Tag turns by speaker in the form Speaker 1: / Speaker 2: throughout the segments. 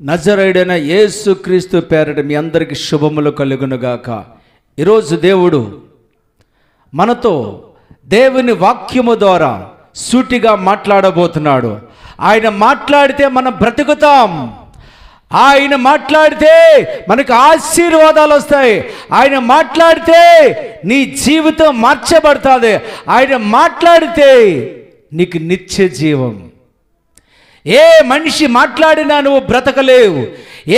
Speaker 1: నజరేయుడైన యేసుక్రీస్తు పేరట మీ అందరికీ శుభములు కలుగునుగాక. ఈరోజు దేవుడు మనతో దేవుని వాక్యము ద్వారా సూటిగా మాట్లాడబోతున్నాడు. ఆయన మాట్లాడితే మనం బ్రతుకుతాం. ఆయన మాట్లాడితే మనకు ఆశీర్వాదాలు వస్తాయి. ఆయన మాట్లాడితే నీ జీవితం మార్చబడుతుంది. ఆయన మాట్లాడితే నీకు నిత్య జీవం. ఏ మనిషి మాట్లాడినా నువ్వు బ్రతకలేవు.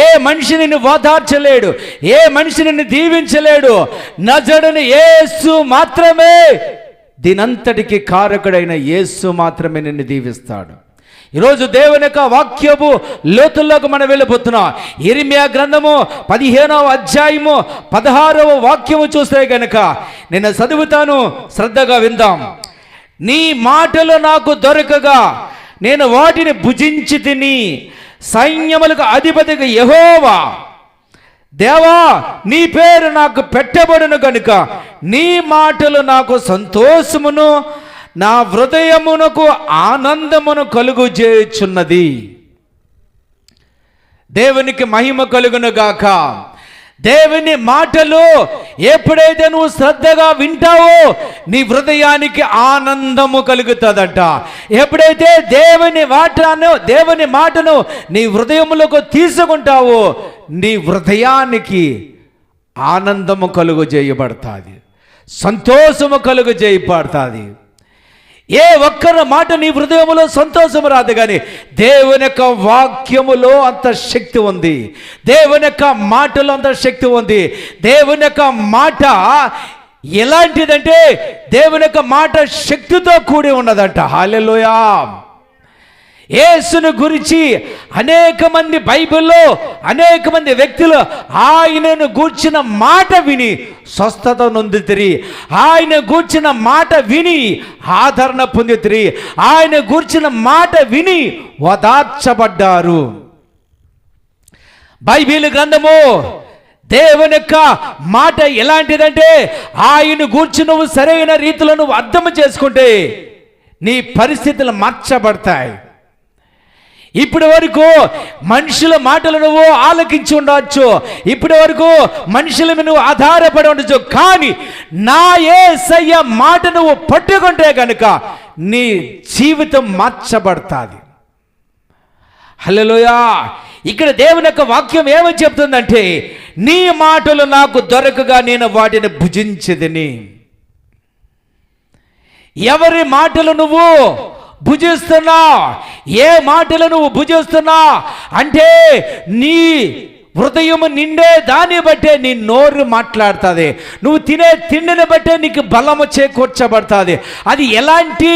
Speaker 1: ఏ మనిషి నిన్ను ఓదార్చలేడు. ఏ మనిషి నిన్ను దీవించలేడు. నజరుడైన యేసు మాత్రమే, దీనంతటికి కారకుడైన యేసు మాత్రమే నిన్ను దీవిస్తాడు. ఈరోజు దేవుని యొక్క వాక్యము లోతుల్లోకి మనం వెళ్ళిపోతున్నాం. ఇర్మియా గ్రంథము 15వ అధ్యాయము 16వ వాక్యము చూస్తే గనక నేను చదువుతాను, శ్రద్ధగా విందాం. నీ మాటలు నాకు దొరకగా నేను వాటిని భుజించి తిని, సైన్యములకు అధిపతిగా యెహోవా దేవా నీ పేరు నాకు పెట్టబడును గనుక నీ మాటలు నాకు సంతోషమును నా హృదయమునకు ఆనందమును కలుగు చేయుచున్నది. దేవునికి మహిమ కలుగును గాక. దేవుని మాటలు ఎప్పుడైతే నువ్వు శ్రద్ధగా వింటావో నీ హృదయానికి ఆనందము కలుగుతుందట. ఎప్పుడైతే దేవుని మాటను నీ హృదయములకు తీసుకుంటావో నీ హృదయానికి ఆనందము కలుగు చేయబడుతుంది, సంతోషము కలుగు చేయబడుతుంది. ఏ ఒక్కరి మాట నీ హృదయములో సంతోషము రాదు, కానీ దేవుని యొక్క వాక్యములో అంత శక్తి ఉంది. దేవుని యొక్క మాటలో అంత శక్తి ఉంది. దేవుని యొక్క మాట ఎలాంటిదంటే దేవుని యొక్క మాట శక్తితో కూడి ఉన్నదంట. హల్లెలూయా. యేసును గురించి అనేక మంది బైబిల్లో అనేక మంది వ్యక్తులు ఆయనను గూర్చిన మాట విని స్వస్థత నొందితిరి. ఆయన గూర్చిన మాట విని ఆదరణ పొందితిరి. ఆయన గూర్చిన మాట విని ఓదార్చబడ్డారు. బైబిల్ గ్రంథము దేవుని యొక్క మాట ఎలాంటిదంటే ఆయన గూర్చి నువ్వు సరైన రీతిలో నువ్వు అర్థం చేసుకుంటే నీ పరిస్థితులు మార్చబడతాయి. ఇప్పటి వరకు మనుషుల మాటలు నువ్వు ఆలకించి ఉండవచ్చు. ఇప్పటి వరకు మనుషుల మీద నువ్వు ఆధారపడి ఉండొచ్చు. కానీ నా యేసయ్య మాట నువ్వు పట్టుకుంటే కనుక నీ జీవితం మార్చబడుతుంది. హల్లెలూయా. ఇక్కడ దేవుని యొక్క వాక్యం ఏమని చెప్తుందంటే నీ మాటలు నాకు దొరకగా నేను వాటిని భుజించదని. ఎవరి మాటలు నువ్వు భుజిస్తున్నా, ఏ మాటలు నువ్వు భుజిస్తున్నా అంటే నీ హృదయం నిండే దాన్ని బట్టే నీ నోరు మాట్లాడుతుంది. నువ్వు తినే తిండిని బట్టే నీకు బలము చేకూర్చబడుతుంది. అది ఎలాంటి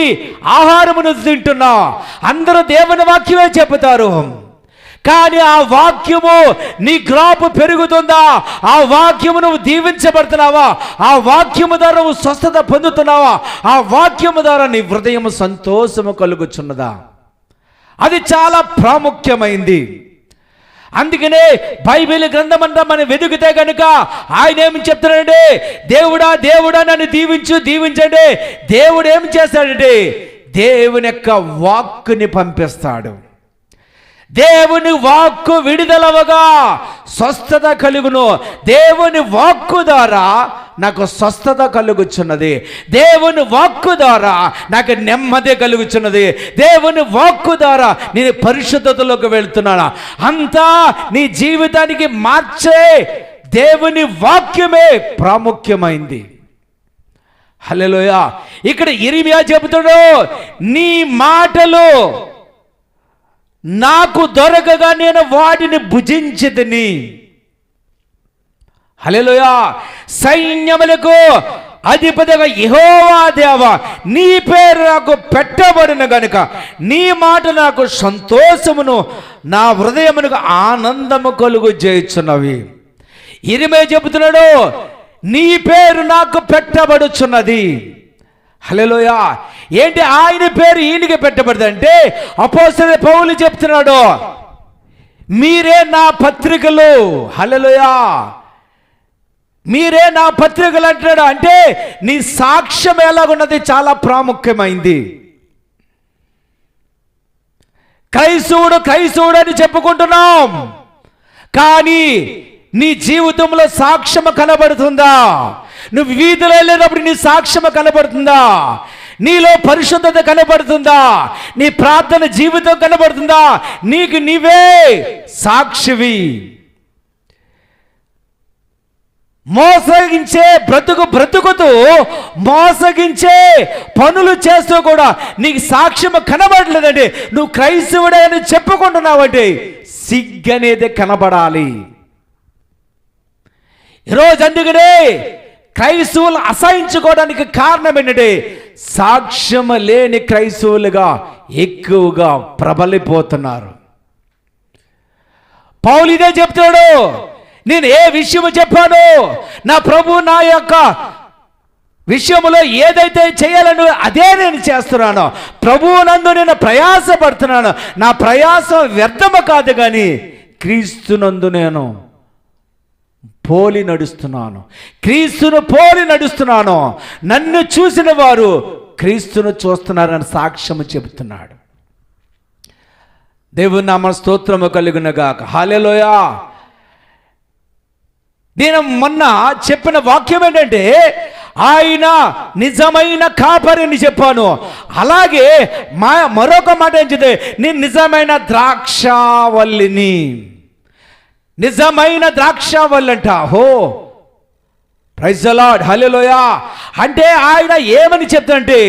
Speaker 1: ఆహారము నువ్వు తింటున్నావు? అందరూ దేవుని వాక్యమే చెబుతారు, కానీ ఆ వాక్యము నీ గ్రాపు పెరుగుతుందా? ఆ వాక్యము నువ్వు దీవించబడుతున్నావా? ఆ వాక్యము ద్వారా నువ్వు స్వస్థత పొందుతున్నావా? ఆ వాక్యము ద్వారా నీ హృదయం సంతోషము కలుగుచున్నదా? అది చాలా ప్రాముఖ్యమైంది. అందుకనే బైబిల్ గ్రంథం అంతా మనం వెతికితే కనుక ఆయన ఏమి చెప్తున్నాడంటే దేవుడా దేవుడా నన్ను దీవించండి. దేవుడు ఏమి చేస్తాడంటే దేవుని యొక్క వాక్కుని పంపిస్తాడు. దేవుని వాక్కు విడుదలవగా స్వస్థత కలుగును. దేవుని వాక్కు ద్వారా నాకు స్వస్థత కలుగుచున్నది. దేవుని వాక్కు ద్వారా నాకు నెమ్మది కలుగుచున్నది. దేవుని వాక్కు ద్వారా నేను పరిశుద్ధతలోకి వెళ్తున్నాను. అంతా నీ జీవితానికి మార్చే దేవుని వాక్యమే ప్రాముఖ్యమైంది. హల్లెలూయా. ఇక్కడ ఇర్మియా చెబుతాడు, నీ మాటలు నాకు దొరకగా నేను వాటిని భుజించితిని. హల్లెలూయా. సైన్యములకు అధిపతిగా యెహోవా దేవా నీ పేరు నాకు పెట్టబడిన గనుక నీ మాట నాకు సంతోషమును నా హృదయమునకు ఆనందము కలుగు చేయుచున్నవి. ఇర్మియా చెబుతున్నాడు, నీ పేరు నాకు పెట్టబడుచున్నది. హల్లెలూయా. ఏంటి ఆయన పేరు ఈయనకి పెట్టబడింది అంటే అపోస్తలుడైన పౌలు చెప్తున్నాడు, మీరే నా పత్రికలు. హల్లెలూయా. మీరే నా పత్రికలు అంటున్నాడు. అంటే నీ సాక్ష్యం ఎలాగున్నది చాలా ప్రాముఖ్యమైంది. క్రైస్తవుడు క్రైస్తవుడు అని చెప్పుకుంటున్నాం, కానీ నీ జీవితంలో సాక్ష్యం కనబడుతుందా? నువ్వు వీధిలో వెళ్ళినప్పుడు నీ సాక్ష్యం కనబడుతుందా? నీలో పరిశుద్ధత కనబడుతుందా? నీ ప్రార్థన జీవితం కనబడుతుందా? నీకు నీవే సాక్షివి. మోసగించే బ్రతుకుతూ మోసగించే పనులు చేస్తూ కూడా నీకు సాక్ష్యం కనబడలేదంటే నువ్వు క్రైస్తవుడే అని చెప్పుకుంటున్నావంటే సిగ్గనేది కనబడాలి. ఈరోజు అందుకనే క్రైస్తవులు అసహించుకోవడానికి కారణం ఏంటంటే సాక్ష్యం లేని క్రైస్తవులుగా ఎక్కువగా ప్రబలిపోతున్నారు. పౌలు ఇదే చెప్తాడు, నేను ఏ విషయము చెప్పాను, నా ప్రభు నా యొక్క విషయంలో ఏదైతే చేయాలను అదే నేను చేస్తున్నాను. ప్రభువు నందు నేను ప్రయాసపడుతున్నాను. నా ప్రయాసం వ్యర్థము కాదు, కానీ క్రీస్తునందు నేను పోలి నడుస్తున్నాను. క్రీస్తును పోలి నడుస్తున్నాను. నన్ను చూసిన వారు క్రీస్తును చూస్తున్నారని సాక్ష్యము చెబుతున్నాడు. దేవుని నామ స్తోత్రము కలుగునగాక. హల్లెలూయా. నేను మొన్న చెప్పిన వాక్యం ఏంటంటే ఆయన నిజమైన కాపరిని చెప్పాను. అలాగే మరొక మాట ఏం చెప్తే నేను నిజమైన ద్రాక్షావల్లిని. నిజమైన ద్రాక్షావల్లి అంట. హో ప్రైజ్ ది లార్డ్, హల్లెలూయా. అంటే ఆయన ఏమని చెప్తాడంటే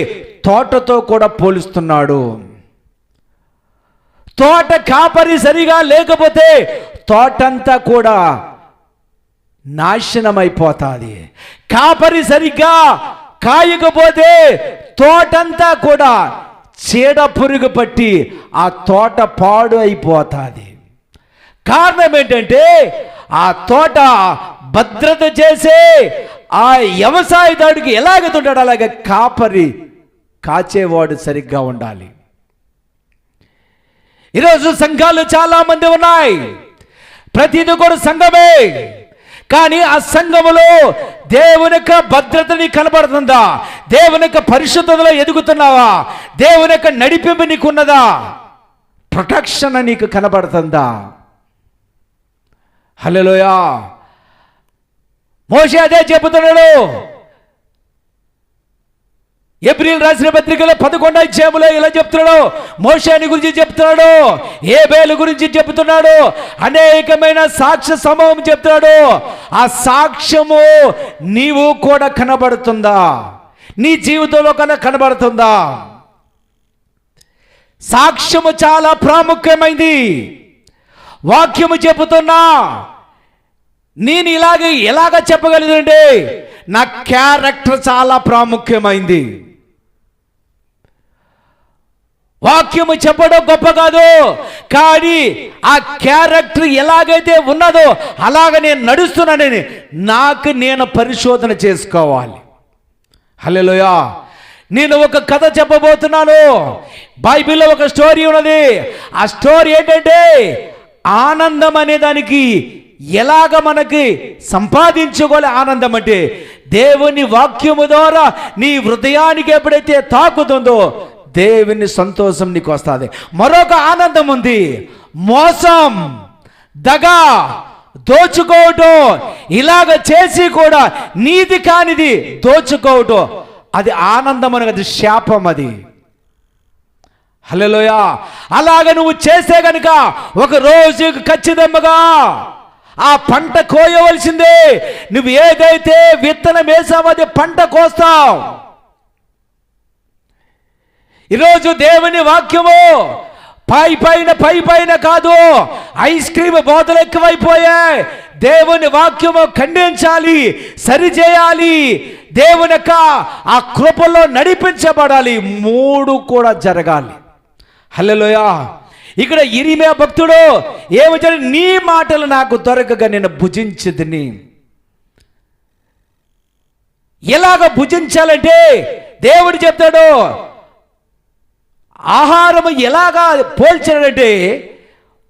Speaker 1: తోటతో కూడా పోలుస్తున్నాడు. తోట కాపరి సరిగా లేకపోతే తోటంతా కూడా నాశనమైపోతుంది. కాపరి సరిగ్గా కాయకపోతే తోటంతా కూడా చీడ పురుగు పట్టి ఆ తోట పాడు అయిపోతుంది. కారణం ఏంటంటే ఆ తోట భద్రత చేసే ఆ వ్యవసాయదారుడికి ఎలాగుతుంటాడు అలాగే కాపరి కాచేవాడు సరిగ్గా ఉండాలి. ఈరోజు సంఘాలు చాలా మంది ఉన్నాయి, ప్రతిదీ కూడా సంఘమే, కానీ ఆ సంఘములో దేవుని యొక్క భద్రతని కనబడుతుందా? దేవుని యొక్క పరిశుద్ధతలో ఎదుగుతున్నావా? దేవుని యొక్క నడిపింపు నీకున్నదా? ప్రొటెక్షన్ నీకు కనబడుతుందా? హల్లెలూయా. మోషే అదే చెబుతున్నాడు. ఏప్రిల్ రాసిన పత్రికలో 11వ అధ్యాయంలో ఇలా చెప్తున్నాడు. మోషేని గురించి చెప్తున్నాడు, ఏబేలు గురించి చెప్తున్నాడు, అనేకమైన సాక్ష్య సమూహం చెప్తున్నాడు. ఆ సాక్ష్యము నీవు కూడా కనబడుతుందా? నీ జీవితంలో కనబడుతుందా? సాక్ష్యము చాలా ప్రాముఖ్యమైంది. వాక్యము చెబుతున్నా నేను ఎలాగ చెప్పగలిగితే నా క్యారెక్టర్ చాలా ప్రాముఖ్యమైంది. వాక్యము చెప్పడం గొప్ప కాదు, కానీ ఆ క్యారెక్టర్ ఎలాగైతే ఉన్నదో అలాగ నేను నడుస్తున్నానని నాకు నేను పరిశోధన చేసుకోవాలి. హల్లెలూయా. నేను ఒక కథ చెప్పబోతున్నాను. బైబిల్లో ఒక స్టోరీ ఉన్నది. ఆ స్టోరీ ఏంటంటే ఆనందం అనే దానికి ఎలాగ మనకి సంపాదించుకోవాలి. ఆనందం అంటే దేవుని వాక్యము ద్వారా నీ హృదయానికి ఎప్పుడైతే తాకుతుందో దేవుని సంతోషం నీకు వస్తుంది. మరొక ఆనందం ఉంది, మోసం, దగా, దోచుకోవటం, ఇలాగ చేసి కూడా నీతి కానిది దోచుకోవటం, అది ఆనందం అని, అది శాపం. అది హల్లెలూయా. అలాగ నువ్వు చేస్తే గనుక ఒక రోజు ఖచ్చితంగా ఆ పంట కోయవలసిందే. నువ్వు ఏదైతే విత్తనం వేసావో అది పంట కోస్తావు. ఈరోజు దేవుని వాక్యము పైపైన కాదు, ఐస్ క్రీమ్ బోతలు ఎక్కువైపోయాయి. దేవుని వాక్యము ఖండించాలి, సరిచేయాలి, దేవుని యొక్క ఆ కృపలో నడిపించబడాలి. మూడు కూడా జరగాలి. హల్లెలూయా. ఇక్కడ ఇరిమియా భక్తుడు ఏమని, నీ మాటలు నాకు దొరకగా నేను భుజించదని. ఎలాగ భుజించాలంటే దేవుడు చెప్తాడు. ఆహారం ఎలాగా పోల్చాడంటే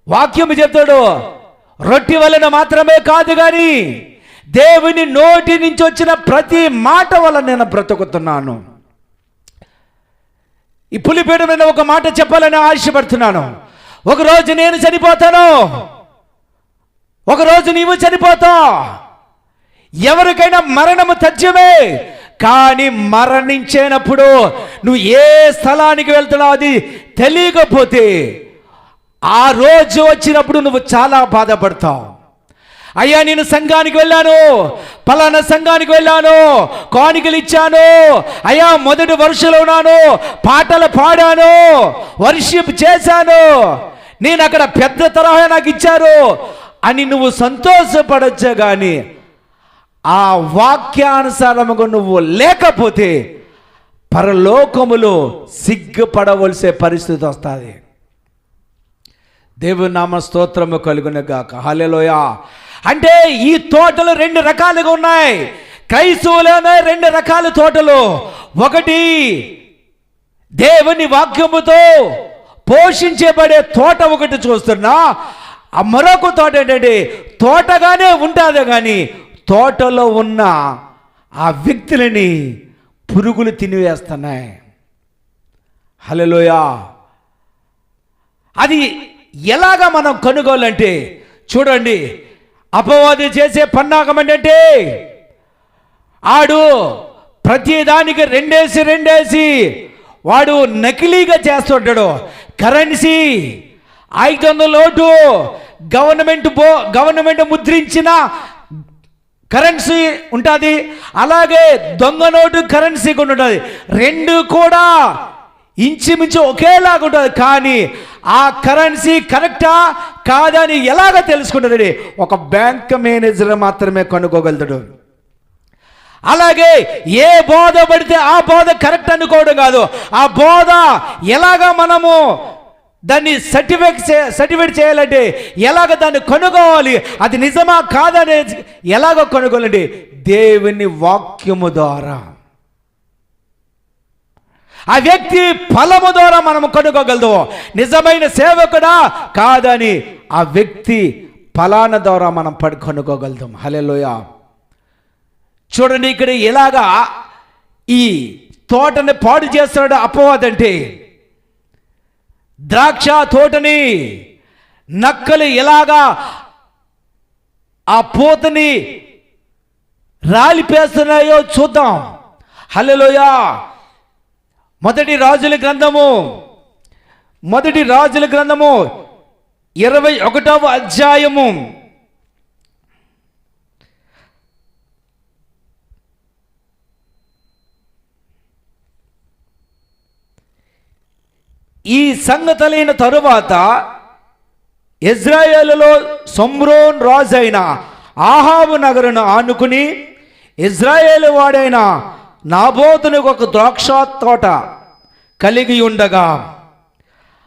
Speaker 1: వాక్యము చెప్తాడు, రొట్టె వలన మాత్రమే కాదు కానీ దేవుని నోటి నుంచి వచ్చిన ప్రతి మాట వల్ల నేను బ్రతుకుతున్నాను. ఈ పులిపేట మీద ఒక మాట చెప్పాలని ఆశపడుతున్నాను. ఒకరోజు నేను చనిపోతాను, ఒకరోజు నీవు చనిపోతావు. ఎవరికైనా మరణము తథ్యమే. కానీ మరణించేటప్పుడు నువ్వు ఏ స్థలానికి వెళ్తున్నావు అది తెలియకపోతే ఆ రోజు వచ్చినప్పుడు నువ్వు చాలా బాధపడతావు. అయ్యా నేను సంఘానికి వెళ్ళాను, పలానా సంఘానికి వెళ్ళాను, కానుకలు ఇచ్చాను, అయ్యా మొదటి వరుసలో ఉన్నాను, పాటలు పాడాను, వర్షిప్ చేశాను, నేను అక్కడ పెద్ద తరహా నాకు ఇచ్చారు అని నువ్వు సంతోషపడొచ్చు. కానీ ఆ వాక్యానుసారముగా నువ్వు లేకపోతే పరలోకములో సిగ్గుపడవలసే పరిస్థితి వస్తుంది. దేవుని నామ స్తోత్రము కలుగునుగాక. హల్లెలూయా. అంటే ఈ తోటలు రెండు రకాలుగా ఉన్నాయి. క్రైస్తవులోనే రెండు రకాల తోటలు. ఒకటి దేవుని వాక్యముతో పోషించబడే తోట ఒకటి చూస్తున్నా. ఆ మరొక తోట ఏంటంటే తోటగానే ఉంటుంది కానీ తోటలో ఉన్న ఆ వ్యక్తులని పురుగులు తినివేస్తున్నాయి. హల్లెలూయా. అది ఎలాగా మనం కనుగోలంటే చూడండి, అపవాది చేసే పన్నాగం ఏంటంటే ఆడు ప్రతిదానికి రెండేసి వాడు నకిలీగా చేస్తుంటాడు. కరెన్సీ 500 నోటు గవర్నమెంట్ ముద్రించిన కరెన్సీ ఉంటుంది, అలాగే దొంగ నోటు కరెన్సీ కూడా ఉంటుంది. రెండు కూడా ఇంచుమించు ఒకేలాగా ఉంటుంది. కానీ ఆ కరెన్సీ కరెక్టా కాదని ఎలాగ తెలుసుకుంటాడు? ఒక బ్యాంక్ మేనేజర్ మాత్రమే కనుక్కోగలుగుతాడు. అలాగే ఏ బోధ పడితే ఆ బోధ కరెక్ట్ అనుకోవడం కాదు, ఆ బోధ ఎలాగా మనము దాన్ని సర్టిఫికేట్ చేయాలంటే ఎలాగ దాన్ని కనుగోవాలి, అది నిజమా కాదనే ఎలాగ కనుగోలండి? దేవుని వాక్యము ద్వారా, ఆ వ్యక్తి ఫలము ద్వారా మనం కనుగోగలదు. నిజమైన సేవకుడా కాదని ఆ వ్యక్తి ఫలాన ద్వారా మనం కనుగోగలుగుతాం. హల్లెలూయా. చూడండి ఇక్కడ ఎలాగా ఈ తోటని పాడు చేస్తున్నాడు అపవాదంటే, ద్రాక్ష తోటని నక్కలు ఎలాగా ఆ పూతని రాలిపేస్తున్నాయో చూద్దాం. హల్లెలూయా. మొదటి రాజుల గ్రంథము 21వ అధ్యాయము 'ఈ సంగతులైన తరువాత ఇజ్రాయేలులో సొమ్రోన్ రాజైన ఆహాబు నగరును ఆనుకుని ఇజ్రాయేలు వాడైన నాబోతునికి ఒక ద్రాక్ష తోట కలిగి ఉండగా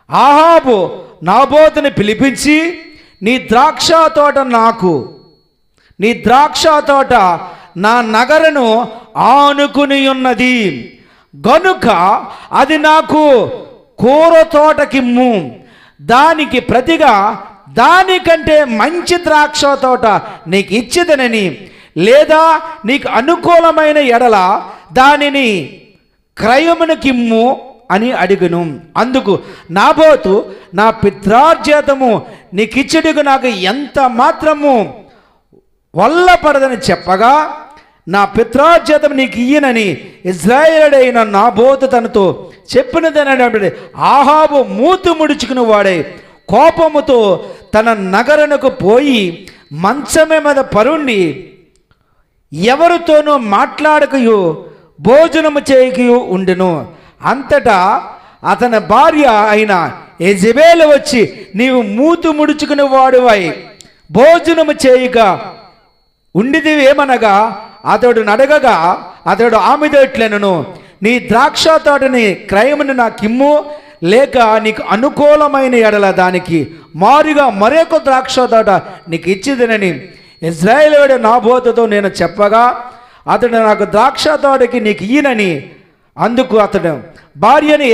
Speaker 1: ఆహాబు నాబోతుని పిలిపించి, నీ ద్రాక్ష తోట నా నగరును ఆనుకుని ఉన్నది గనుక అది నాకు కూర తోటకిమ్ము, దానికి ప్రతిగా దానికంటే మంచి ద్రాక్ష తోట నీకు ఇచ్చిదనని, లేదా నీకు అనుకూలమైన ఎడల దానిని క్రయమునకిమ్ము అని అడిగను. అందుకు నాబోతు, నా పిత్రార్జితము నీకిచ్చుటకు నాకు ఎంత మాత్రము వల్లపడదని చెప్పగా, నా పిత్రార్జితం నీకు ఇయ్యనని ఇజ్రాయేలుడైన నాబోతు తనతో చెప్పినదనంటే, ఆహాబు మూతు ముడుచుకుని వాడే కోపముతో తన నగరునకు పోయి మంచమే మీద పరుండి ఎవరితోనూ మాట్లాడకయు భోజనము చేయకయు ఉండెను. అంతటా అతని భార్య అయిన యెజెబెలు వచ్చి, నీవు మూతు ముడుచుకుని వాడువై భోజనము చేయక ఉండిదివేమనగా అతడు నడగగా అతడు ఆమెతో ఇట్లెనను, నీ ద్రాక్ష తోటని క్రయమును నాకిమ్ము, లేక నీకు అనుకూలమైన ఎడల దానికి మారుగా మరొక ద్రాక్ష తోట నీకు ఇచ్చిదనని ఇజ్రాయేలువాడు నాబోతుతో నేను చెప్పగా, అతడు నాకు ద్రాక్ష తోటకి నీకు ఇయ్యనని. అందుకు అతడు భార్యని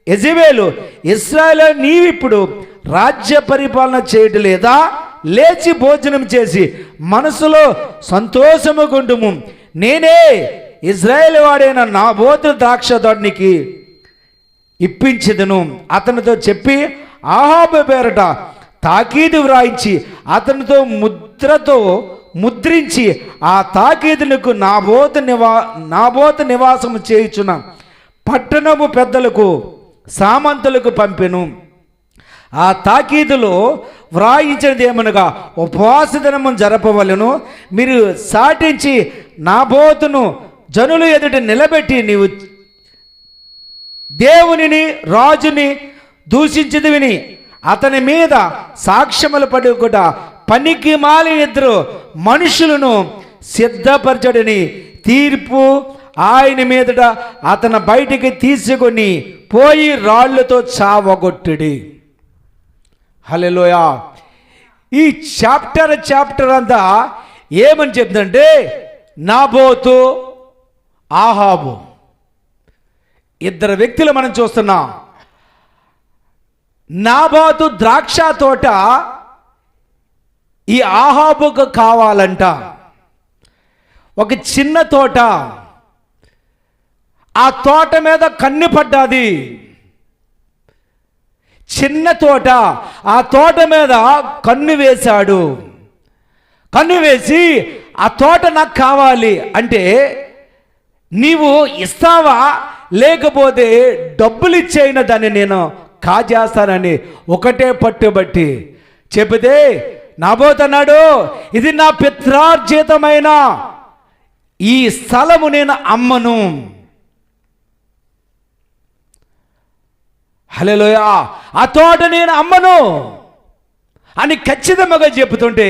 Speaker 1: యెజెబెలు, ఇశ్రాయేలు నీవిప్పుడు రాజ్య పరిపాలన చేయడం లేదా? లేచి భోజనం చేసి మనసులో సంతోషము గుండుము, నేనే ఇజ్రాయేలు వాడైన నాబోతు ద్రాక్ష తోటనికి ఇప్పించదును అతనితో చెప్పి ఆహాబు పేరట తాకీదు వ్రాయించి అతనితో ముద్రించి ఆ తాకీదులకు నాబోతు నివాసము చేయుచున్న పట్టణము పెద్దలకు సామంతులకు పంపెను. ఆ తాకీదులో వ్రాయించినది ఏమనగా, ఉపవాస దినము జరపవలెను. మీరు సాటించి నాబోతును జనుల ఎదుట నిలబెట్టి నీవు దేవునిని రాజుని దూషించదు విని అతని మీద సాక్ష్యములు పడుకుట పనికి మాలిన ఇద్దరు మనుషులను సిద్ధపరచడని తీర్పు ఆయన మీదట అతను బయటికి తీసుకొని పోయి రాళ్లతో చావగొట్టుడి. హల్లెలూయా. ఈ చాప్టర్ అంతా ఏమని చెప్తుందంటే, నాబోతు ఆహాబు ఇద్దరు వ్యక్తులు మనం చూస్తున్నాం. నాబోతు ద్రాక్ష తోట ఈ ఆహాబుకు కావాలంట. ఒక చిన్న తోట, ఆ తోట మీద కన్ను పడ్డాది. చిన్న తోట, ఆ తోట మీద కన్ను వేశాడు. కన్ను వేసి ఆ తోట నాకు కావాలి అంటే, నీవు ఇస్తావా లేకపోతే డబ్బులు ఇచ్చేయిన దాన్ని నేను కాజేస్తానని ఒకటే పట్టుబట్టి చెబితే, నాబోతన్నాడు, ఇది నా పిత్రార్జితమైన ఈ స్థలము నేను అమ్మను. హల్లెలూయా. ఆ తోట నేను అమ్మను అని ఖచ్చితంగా చెబుతుంటే,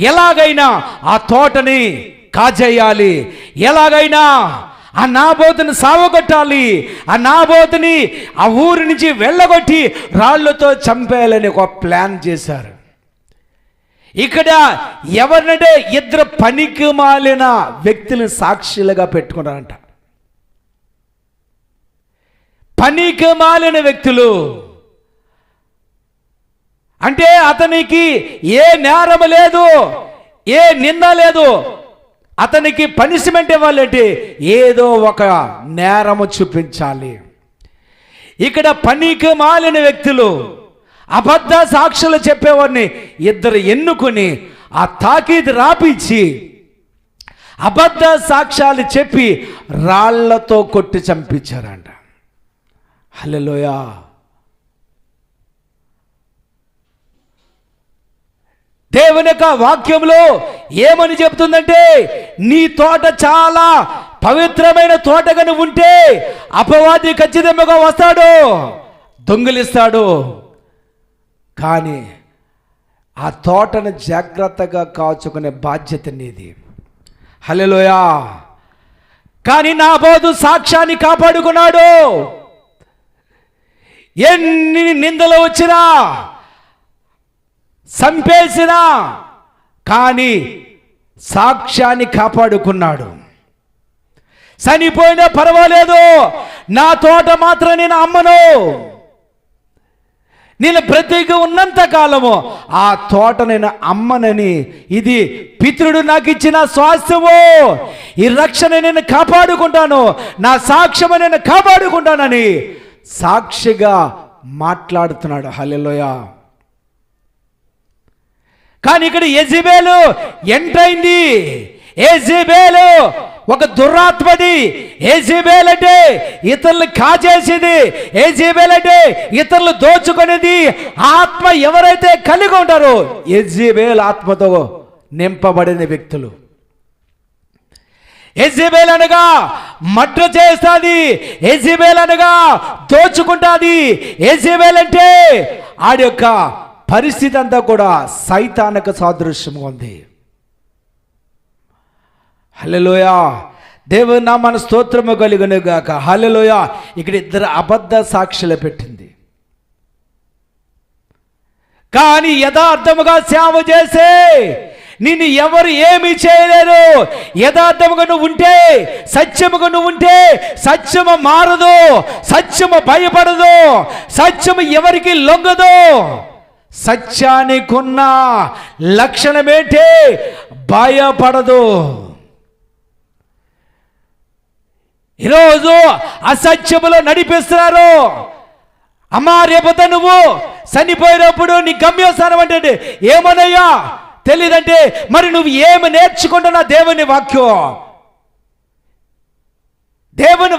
Speaker 1: ఎలాగైనా ఆ తోటని కాజేయాలి, ఎలాగైనా ఆ నాబోతుని సావగొట్టాలి, ఆ నాబోతుని ఆ ఊరి నుంచి వెళ్ళగొట్టి రాళ్లతో చంపేయాలని ఒక ప్లాన్ చేశారు. ఇక్కడ ఎవరినంటే ఇద్దరు పనికి మాలిన వ్యక్తులను సాక్షులుగా పెట్టుకున్నారంట. పనికి మాలిన వ్యక్తులు అంటే అతనికి ఏ నేరం లేదు, ఏ నింద లేదు. అతనికి పనిష్మెంట్ ఇవ్వాలంటే ఏదో ఒక నేరము చూపించాలి. ఇక్కడ పనికి మాలిన వ్యక్తులు, అబద్ధ సాక్షులు చెప్పేవారిని ఇద్దరు ఎన్నుకొని ఆ తాకీదు రాపించి అబద్ధ సాక్ష్యాలు చెప్పి రాళ్లతో కొట్టి చంపించారంట. హల్లెలూయా. దేవుని యొక్క వాక్యంలో ఏమని చెప్తుందంటే, నీ తోట చాలా పవిత్రమైన తోటగా నువ్వు ఉంటే అపవాది ఖచ్చితంగా వస్తాడు, దొంగిలిస్తాడు. కానీ ఆ తోటను జాగ్రత్తగా కాచుకునే బాధ్యత నీది. హల్లెలూయా. కానీ నాబోతు సాక్ష్యాన్ని కాపాడుకున్నాడు. ఎన్ని నిందలు వచ్చినా, చంపేసినా, కానీ సాక్ష్యాన్ని కాపాడుకున్నాడు. చనిపోయినా పర్వాలేదు, నా తోట మాత్రం నేను అమ్మను. నేను బ్రతికి ఉన్నంత కాలము ఆ తోట నేను అమ్మనని, ఇది పితృడు నాకు ఇచ్చిన స్వాస్థ్యము, ఈ రక్షణ నేను కాపాడుకుంటాను, నా సాక్ష్యము నేను కాపాడుకుంటానని సాక్షిగా మాట్లాడుతున్నాడు. హల్లెలూయా. కానీ ఇక్కడ యెజబెలు ఎంటైంది. యెజబెలు ఒక దురాత్మది. యెజబెల్ అంటే ఇతరులు కాజేసేది, యెజబెల్ అంటే ఇతరులు దోచుకునేది. ఆత్మ ఎవరైతే కలిగి ఉంటారో యెజబెల్ ఆత్మతో నింపబడిన వ్యక్తులు. యెజబెల్ అనగా మర్డర్ చేస్తుంది, యెజబెల్ అనగా దోచుకుంటుంది. యెజబెల్ అంటే ఆడి యొక్క పరిస్థితి అంతా కూడా సైతానికి సాదృశ్యంగా ఉంది. హల్లెలూయా. దేవుని నామమున స్తోత్రము కలుగును గాక. హల్లెలూయా. ఇక్కడ ఇద్దరు అబద్ధ సాక్షులు పెట్టింది. కానీ యథార్థముగా సేవ చేసే నిన్ను ఎవరు ఏమీ చేయలేరు. యథార్థముగా నువ్వు ఉంటే, సత్యముగా నువ్వు ఉంటే, సత్యము మారదు, సత్యము భయపడదు, సత్యము ఎవరికి లొంగదు. సత్యానికున్న లక్షణమేంటి? భయపడదు. ఈరోజు అసత్యములో నడిపిస్తున్నారు. అమ్మా రేపొద్దు నువ్వు చనిపోయినప్పుడు నీ గమ్యస్థానం అంటే ఏమనయ్యా తెలియదంటే మరి నువ్వు ఏమి నేర్చుకుంటున్నా దేవుని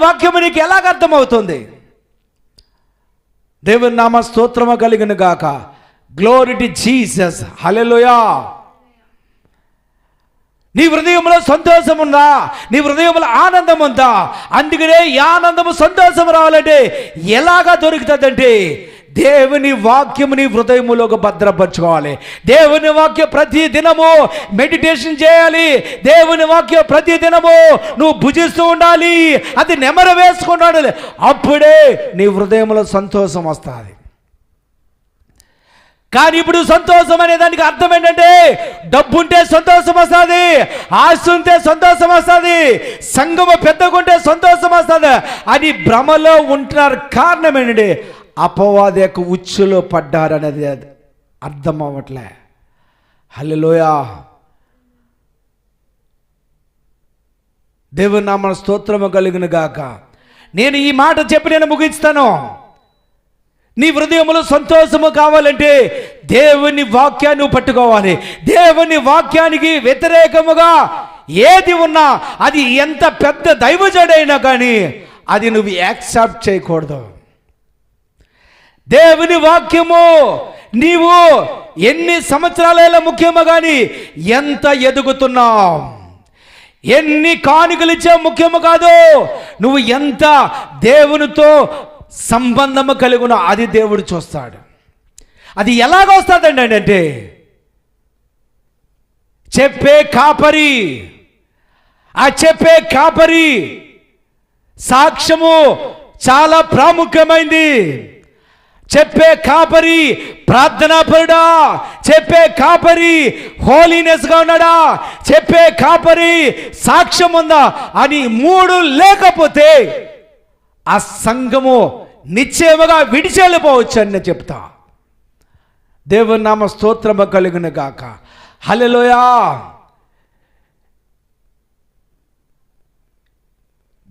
Speaker 1: వాక్యము నీకు ఎలాగ అర్థమవుతుంది? దేవుని నామ స్తోత్రము కలిగిన గాక. Glory to Jesus. హల్లెలూయా. నీ హృదయంలో సంతోషం ఉందా? నీ హృదయంలో ఆనందం ఉందా? అందుకనే ఈ ఆనందము సంతోషం రావాలంటే ఎలాగా దొరుకుతుందంటే దేవుని వాక్యము నీ హృదయములోకి భద్రపరచుకోవాలి. దేవుని వాక్యం ప్రతి దినము మెడిటేషన్ చేయాలి. దేవుని వాక్యం ప్రతి దినము నువ్వు భుజిస్తూ ఉండాలి. అది నెమరు వేసుకుంటాడు. అప్పుడే నీ హృదయంలో సంతోషం వస్తుంది. కానీ ఇప్పుడు సంతోషం అనే దానికి అర్థం ఏంటంటే డబ్బు ఉంటే సంతోషం వస్తుంది, ఆస్తి ఉంటే సంతోషం వస్తుంది, సంఘము పెద్దగుంటే సంతోషం వస్తుంది అని భ్రమలో ఉంటున్నారు. కారణం ఏంటంటే అపవాది యొక్క ఉచ్చులో పడ్డారనేది అర్థం అవ్వట్లే. హల్లెలూయా. దేవుని నామ స్తోత్రము కలుగును గాక. నేను ఈ మాట చెప్పి నేను ముగిస్తాను. నీ హృదయంలో సంతోషము కావాలంటే దేవుని వాక్యాన్ని పట్టుకోవాలి. దేవుని వాక్యానికి వ్యతిరేకముగా ఏది ఉన్నా అది ఎంత పెద్ద దైవజడైనా కానీ అది నువ్వు యాక్సెప్ట్ చేయకూడదు. దేవుని వాక్యము నీవు ఎన్ని సంవత్సరాలైనా ముఖ్యమో కానీ ఎంత ఎదుగుతున్నావు, ఎన్ని కానుకలు ఇచ్చా ముఖ్యము కాదు, నువ్వు ఎంత దేవునితో సంబంధము కలిగిన అది దేవుడు చూస్తాడు. అది ఎలాగొస్తుందండి అంటే చెప్పే కాపరి, ఆ చెప్పే కాపరి సాక్ష్యము చాలా ప్రాముఖ్యమైంది. చెప్పే కాపరి ప్రార్థనాపరుడా, చెప్పే కాపరి హోలీనెస్గా ఉన్నాడా, చెప్పే కాపరి సాక్ష్యం ఉందా అని మూడు లేకపోతే ఆ సంఘము నిశ్చయముగా విడిచెళ్ళిపోవచ్చు అని నేను చెప్తా. దేవుని నామ స్తోత్రము కలుగును గాక. హల్లెలూయా.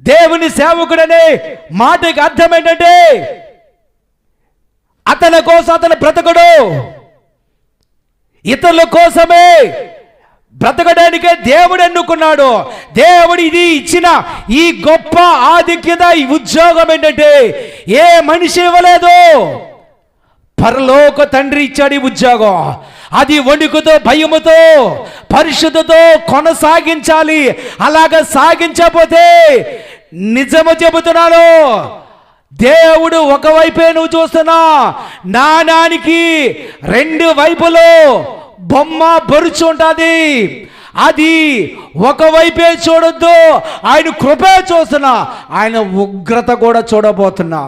Speaker 1: దేవుని సేవకుడనే మాటకి అర్థం ఏంటంటే అతని కోసం అతను బ్రతకడు, ఇతరుల కోసమే బ్రతకడానికే దేవుడు ఎన్నుకున్నాడు. దేవుడు ఇది ఇచ్చిన ఈ గొప్ప ఆధిక్యత, ఈ ఉద్యోగం ఏంటంటే ఏ మనిషి ఇవ్వలేదు, పరలోక తండ్రి ఇచ్చాడు ఈ ఉద్యోగం. అది వణుకుతో భయముతో పరిశుద్ధతో కొనసాగించాలి. అలాగ సాగించకపోతే నిజము చెబుతున్నాను, దేవుడు ఒకవైపే నువ్వు చూస్తున్నా, నాణానికి రెండు వైపులో బొమ్మ బొరుచు ఉంటుంది. అది ఒకవైపే చూడొద్దు. ఆయన కృపే చూస్తున్నా, ఆయన ఉగ్రత కూడా చూడబోతున్నా.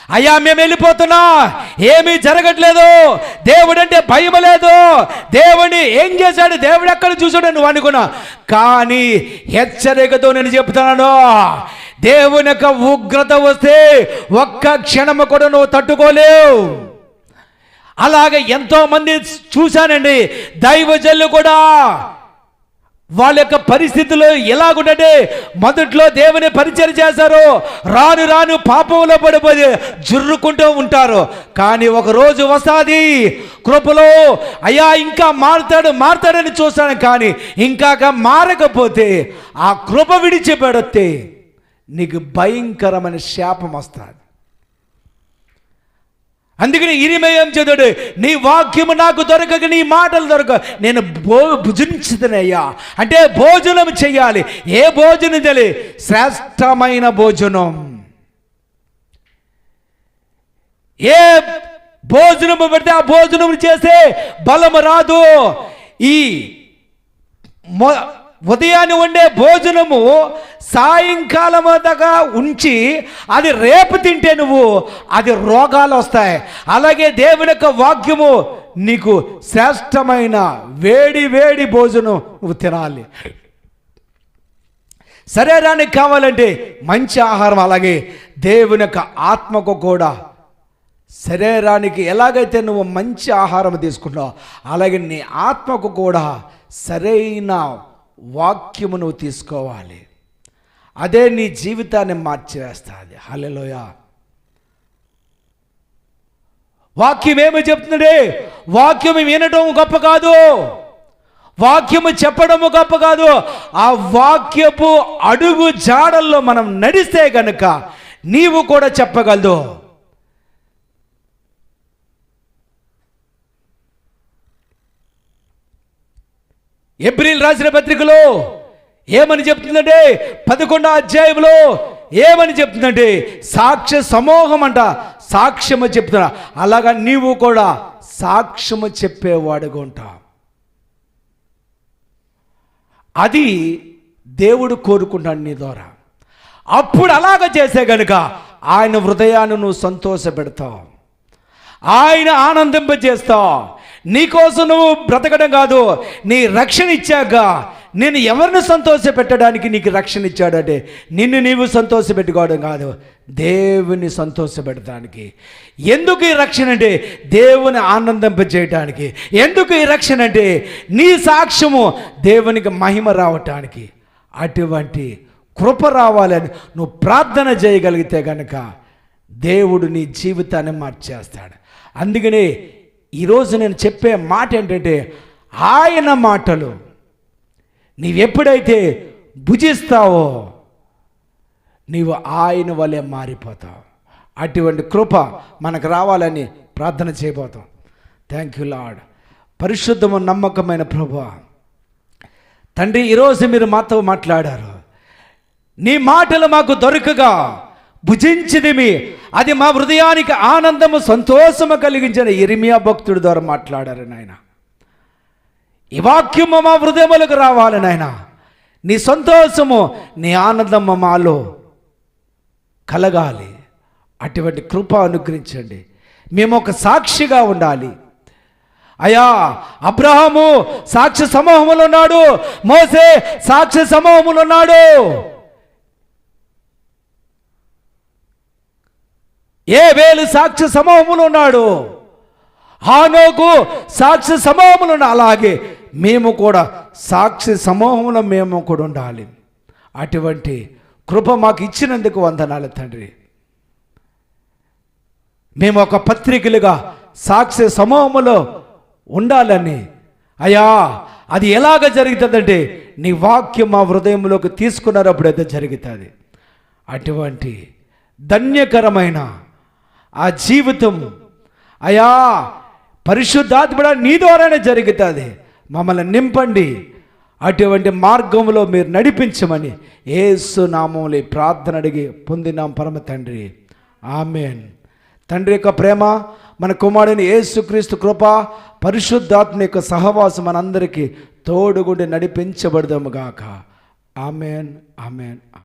Speaker 1: అయ్యా మేము వెళ్ళిపోతున్నా, ఏమీ జరగట్లేదు, దేవుడు అంటే భయం లేదు, దేవుడిని ఏం చేశాడు, దేవుడు ఎక్కడ చూసాడు నువ్వు అనుకున్నా. కానీ హెచ్చరికతో నేను చెప్తున్నాను, దేవుని యొక్క ఉగ్రత వస్తే ఒక్క క్షణము కూడా నువ్వు తట్టుకోలేవు. అలాగే ఎంతో మంది చూశానండి, దైవజనులు కూడా వాళ్ళ యొక్క పరిస్థితులు ఎలాగుంటే మొదట్లో దేవుని పరిచయం చేశారు, రాను రాను పాపంలో పడిపోయి జుర్రుకుంటూ ఉంటారు. కానీ ఒక రోజు వస్తుంది కృపలో, అయ్యా ఇంకా మారుతాడని చూస్తాను. కానీ ఇంకా మారకపోతే ఆ కృప విడిచిపెడితే నీకు భయంకరమైన శాపం వస్తుంది. అందుకని ఇరిమయం చదువుడు, నీ వాక్యము నాకు దొరకక, నీ మాటలు దొరక నేను భుజించుదనయ్యా అంటే భోజనం చెయ్యాలి. ఏ భోజనం తెలియ? శ్రేష్టమైన భోజనం. ఏ భోజనము పెడితే ఆ భోజనం చేస్తే బలము రాదు. ఈ ఉదయాన్ని వండే భోజనము సాయంకాలం దాకా ఉంచి అది రేపు తింటే అది రోగాలు వస్తాయి. అలాగే దేవుని యొక్క వాక్యము నీకు శ్రేష్టమైన వేడి వేడి భోజనం నువ్వు తినాలి. శరీరానికి కావాలంటే మంచి ఆహారం, అలాగే దేవుని యొక్క ఆత్మకు కూడా శరీరానికి ఎలాగైతే నువ్వు మంచి ఆహారం తీసుకుంటావు, అలాగే నీ ఆత్మకు కూడా సరైన వాక్యము నువ్వు తీసుకోవాలి. అదే నీ జీవితాన్ని మార్చివేస్తుంది. హల్లెలూయా. వాక్యం ఏమి చెప్తుందంటే, వాక్యం వినడం గొప్ప కాదు, వాక్యము చెప్పడము గొప్ప కాదు, ఆ వాక్యపు అడుగు జాడల్లో మనం నడిస్తే గనుక నీవు కూడా చెప్పగలదు. ఎబ్రిల్ రాసిన పత్రికలో ఏమని చెప్తుందంటే, 11వ అధ్యాయంలో ఏమని చెప్తుందంటే, సాక్ష్య సమూహం అంట సాక్ష్యము చెప్తున్నా. అలాగా నీవు కూడా సాక్ష్యము చెప్పేవాడుగా ఉంటావు. అది దేవుడు కోరుకుంటాడు నీ ద్వారా. అప్పుడు అలాగ చేసే గనుక ఆయన హృదయాన్ని నువ్వు సంతోష పెడతావు, ఆయన ఆనందింపజేస్తావు. నీకోసం నువ్వు బ్రతకడం కాదు, నీ రక్షణ ఇచ్చాక నేను ఎవరిని సంతోష పెట్టడానికి నీకు రక్షణ ఇచ్చాడంటే, నిన్ను నీవు సంతోష పెట్టుకోవడం కాదు, దేవుని సంతోష పెట్టడానికి. ఎందుకు ఈ రక్షణ అంటే దేవుని ఆనందింపజేయటానికి. ఎందుకు ఈ రక్షణ అంటే నీ సాక్ష్యము దేవునికి మహిమ రావటానికి. అటువంటి కృప రావాలని నువ్వు ప్రార్థన చేయగలిగితే కనుక దేవుడు నీ జీవితాన్ని మార్చేస్తాడు. అందుకనే ఈరోజు నేను చెప్పే మాట ఏంటంటే, ఆయన మాటలు నీవెప్పుడైతే భుజిస్తావో నీవు ఆయన వలె మారిపోతావు. అటువంటి కృప మనకు రావాలని ప్రార్థన చేయబోతాం. Thank you Lord. పరిశుద్ధము నమ్మకమైన ప్రభువా, తండ్రి, ఈరోజు మీరు మాతో మాట్లాడారు. నీ మాటలు మాకు దొరకగా భుజించిదిమి, అది మా హృదయానికి ఆనందము సంతోషము కలిగించిన ఇర్మియా భక్తుడి ద్వారా మాట్లాడారు నాయన. ఈ వాక్యము మా హృదయములకు రావాలి నాయన. నీ సంతోషము, నీ ఆనందము మాలో కలగాలి. అటువంటి కృప అనుగ్రహించండి. మేము ఒక సాక్షిగా ఉండాలి. అయ్యా, అబ్రహాము సాక్షి సమూహములో ఉన్నాడు, మోసే సాక్షి సమూహములో ఉన్నాడు, ఏబేలు సాక్షి సమూహములో ఉన్నాడు, హానోకు సాక్షి సమూహములో ఉన్నాడు. అలాగే మేము కూడా సాక్షి సమూహంలో మేము కూడా ఉండాలి. అటువంటి కృప మాకు ఇచ్చినందుకు వందనాలు తండ్రి. మేము ఒక పత్రికలుగా సాక్షి సమూహములో ఉండాలని, అయ్యా, అది ఎలాగ జరుగుతుందంటే నీ వాక్యం మా హృదయంలోకి తీసుకున్నప్పుడు అయితే జరుగుతుంది. అటువంటి ధన్యకరమైన ఆ జీవితం అయ్యా పరిశుద్ధాత్ముడా నీ ద్వారానే జరుగుతుంది. మమ్మల్ని నింపండి, అటువంటి మార్గంలో మీరు నడిపించమని యేసు నామములో ప్రార్థన అడిగి పొందినాం పరమ తండ్రి, ఆమేన్. తండ్రి యొక్క ప్రేమ, మన కుమారుని యేసుక్రీస్తు కృప, పరిశుద్ధాత్మ యొక్క సహవాసం మనందరికీ తోడుగుండి నడిపించబడదాము గాక. ఆమేన్, ఆమేన్.